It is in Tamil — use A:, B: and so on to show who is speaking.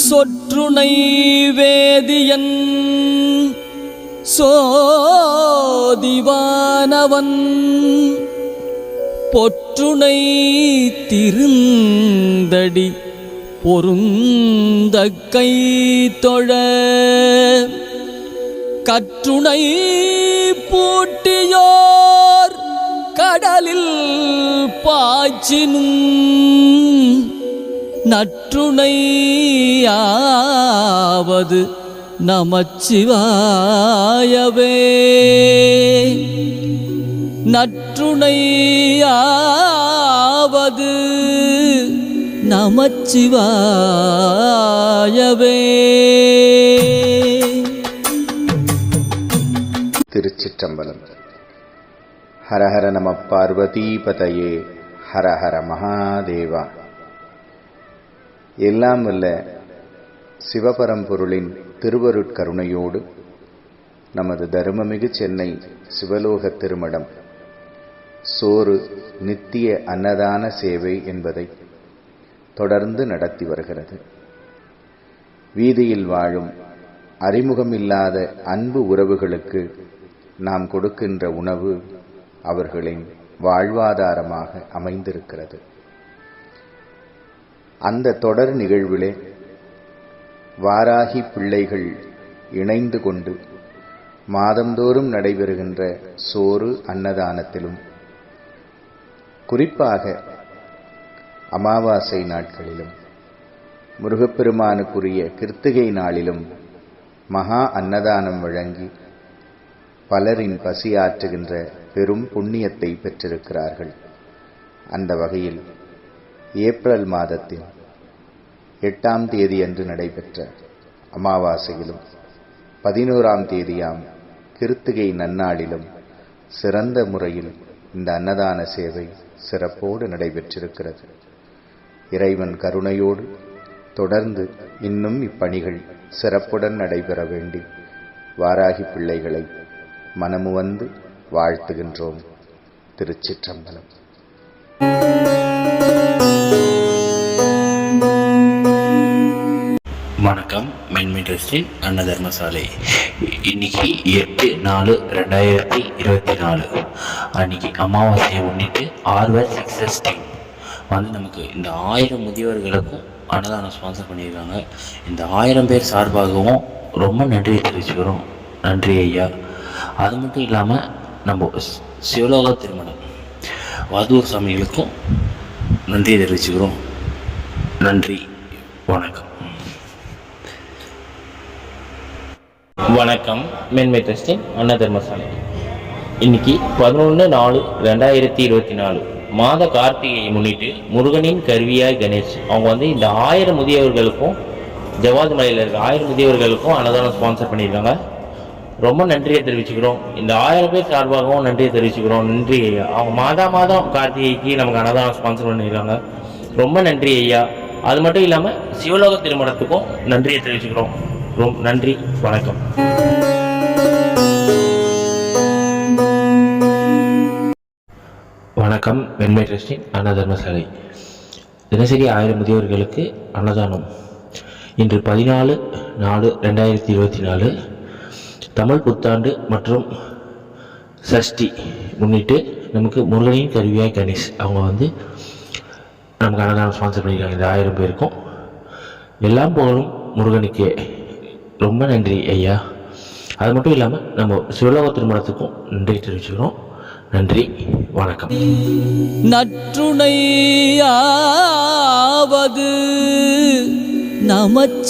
A: சொற்றுணை வேதியன் சோதிவானவன் பொற்றுணை திருந்தடி பொருந்த கை தொழ கற்றுணை பூட்டியோர் கடலில் பாய்ச்சினும் நற்றுணையாவது நமச்சிவாயவே நற்றுணையாவது நமச்சிவாயவே.
B: திருச்சிற்றம்பலம். ஹரஹர நம பார்வதீபதயே. ஹரஹர மகாதேவா. எல்லாம் வல்ல சிவபரம்பொருளின் திருவருட்கருணையோடு நமது தருமமிகு சென்னை சிவலோக திருமடம் சோறு நித்திய அன்னதான சேவை என்பதை தொடர்ந்து நடத்தி வருகிறது. வீதியில் வாழும் அறிமுகமில்லாத அன்பு உறவுகளுக்கு நாம் கொடுக்கின்ற உணவு அவர்களின் வாழ்வாதாரமாக அமைந்திருக்கிறது. அந்த தொடர் நிகழ்விலே வாராகி பிள்ளைகள் இணைந்து கொண்டு மாதந்தோறும் நடைபெறுகின்ற சோறு அன்னதானத்திலும் குறிப்பாக அமாவாசை நாட்களிலும் முருகப்பெருமானுக்குரிய கிருத்திகை நாளிலும் மகா அன்னதானம் வழங்கி பலரின் பசியாற்றுகின்ற பெரும் புண்ணியத்தை பெற்றிருக்கிறார்கள். அந்த வகையில் ஏப்ரல் மாதத்தின் 8ஆம் தேதி அன்று நடைபெற்ற அமாவாசையிலும் 11ஆம் தேதியாம் கிருத்திகை நன்னாளிலும் சிறந்த முறையில் இந்த அன்னதான சேவை சிறப்போடு நடைபெற்றிருக்கிறது. இறைவன் கருணையோடு தொடர்ந்து இன்னும் இப்பணிகள் சிறப்புடன் நடைபெற வேண்டி வாராகி பிள்ளைகளை மனமுவந்து வாழ்த்துகின்றோம். திருச்சிற்றம்பலம்.
C: வணக்கம். மென்மை ட்ரஸ்டின் அன்ன தர்மசாலை. இன்னைக்கு 8/4/2024 அன்னைக்கு அமாவாசையை முன்னிட்டு ஆர்வர் சக்ஸஸ் டீம் வந்து நமக்கு இந்த 1000 முதியவர்களுக்கும் அன்னதானம் ஸ்பான்சர் பண்ணியிருக்காங்க. இந்த 1000 பேர் சார்பாகவும் ரொம்ப நன்றி தெரிவிச்சுக்கிறோம். நன்றி ஐயா. அது மட்டும் இல்லாமல் நம்ம சிவலோக திருமணம் வாதூர் சாமிகளுக்கும் நன்றி தெரிவிச்சுக்கிறோம். நன்றி. வணக்கம்.
D: வணக்கம். மேன்மை ட்ரஸ்டின் அன்ன தர்மசாலை. இன்னைக்கு 11/4/2024 மாத கார்த்திகையை முன்னிட்டு முருகனின் கருவியாய் கணேஷ் அவங்க வந்து இந்த 1000 முதியவர்களுக்கும் ஜவாது மலையில் இருக்க 1000 முதியவர்களுக்கும் அன்னதானம் ஸ்பான்சர் பண்ணியிருக்காங்க. ரொம்ப நன்றியை தெரிவிச்சுக்கிறோம். இந்த 1000 பேர் சார்பாகவும் நன்றியை தெரிவிச்சுக்கிறோம். நன்றி ஐயா. அவங்க மாதம் கார்த்திகைக்கு நமக்கு அன்னதானம் ஸ்பான்சர் பண்ணியிருக்காங்க. ரொம்ப நன்றி ஐயா. அது மட்டும் இல்லாமல் சிவலோக திருமணத்துக்கும் நன்றியை தெரிவிச்சுக்கிறோம். ரொம்ப நன்றி. வணக்கம்.
C: வணக்கம். மென்மை ட்ரஸ்டின் அன்ன தர்மசாலை. தினசரி 1000 முதியவர்களுக்கு அன்னதானம். இன்று 14/4/2024 தமிழ் புத்தாண்டு மற்றும் சஷ்டி முன்னிட்டு நமக்கு முருகனின் கருவியாய் கணேஷ் அவங்க வந்து நமக்கு அன்னதானம் ஸ்பான்சர் பண்ணியிருக்காங்க. இந்த 1000 பேருக்கும் எல்லாம் புகழும் முருகனுக்கே. ரொம்ப நன்றி ஐயா. அது மட்டும் இல்லாமல் நம்ம சிவலோக திருமணத்துக்கும் நன்றி தெரிவிச்சுக்கிறோம். நன்றி. வணக்கம்.
A: நற்றுணையாவது நமச்சிவாயவே.